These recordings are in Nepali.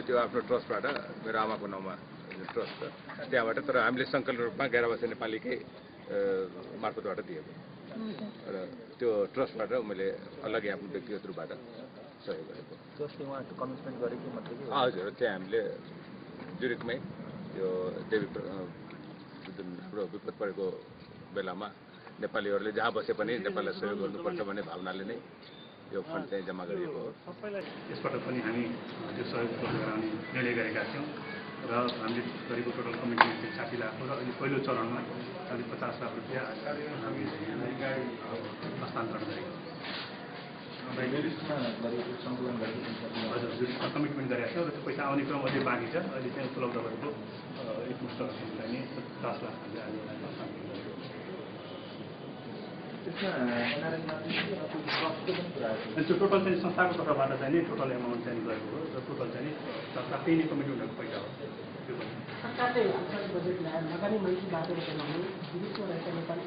त्यो आफ्नो ट्रस्टबाट मेरो आमाको नाउँमा ट्रस्ट छ त्यहाँबाट तर हामीले संकलन रूपमा 11 वर्ष नेपालीकै मार्फतबाट दिएको र त्यो ट्रस्टबाट मैले अलग्गै आफ्नो व्यक्तिगत रूपबाट सहयोग गरेको। कमिटमेन्ट गरेको मात्रै हजुर त्यहाँ हामीले जुरिकमै त्यो देवी जुन हाम्रो विपद परेको बेलामा नेपालीहरूले जहाँ बसे पनि नेपाललाई सहयोग गर्नुपर्छ भन्ने भावनाले नै यो फन्ड चाहिँ जम्मा गरिएको हो। यसबाट पनि हामी त्यो सहयोग गराउने निर्णय गरेका थियौँ र हामीले गरेको टोटल कमिटमेन्ट चाहिँ 60 लाख हो र अहिले पहिलो चरणमा अहिले 50 लाख रुपियाँ हस्तान्तरण गरेको हजुर जुरिसमा कमिटमेन्ट गरेका छौँ र त्यो पैसा आउने क्रम अझै बाँकी छ। अहिले चाहिँ उपलब्ध भएको एकमुष्ट रकम चाहिँ 50 लाख हामीले अहिले हस्तान्तरण गरेको त्यो टोटल चाहिँ संस्थाको तर्फबाट चाहिँ नि टोटल एमाउन्ट चाहिँ गएको हो र टोटल चाहिँ त्यही नै कमिटमेन्टको पैसा हो। त्यो सरकारले बजेट ल्याएर लगानी मन्त्री बाटोबाट नहुने विदेशमा रहेका नेपाली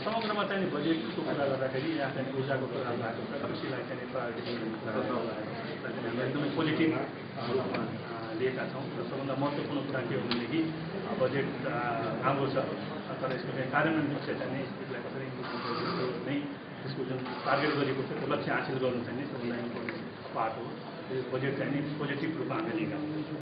समग्रमा चाहिँ बजेटको कुरा गर्दाखेरि यहाँ चाहिँ ऊर्जाको कुरा भएको छ, कृषिलाई चाहिँ प्रायोरिटी हामी एकदमै पोजिटिभ लिएका छौँ र सबभन्दा महत्त्वपूर्ण कुरा के हो भनेदेखि बजेट राम्रो छ तर यसको चाहिँ कार्यान्वयन पक्ष चाहिँ नै यसलाई कसरी नै यसको जुन टार्गेट गरेको छ त्यो लक्ष्य हासिल गर्नु चाहिँ नै सबभन्दा इम्पोर्टेन्ट पार्ट हो। यो बजेट चाहिँ नि पोजिटिभ रूपमा हामीले लिएका छौँ।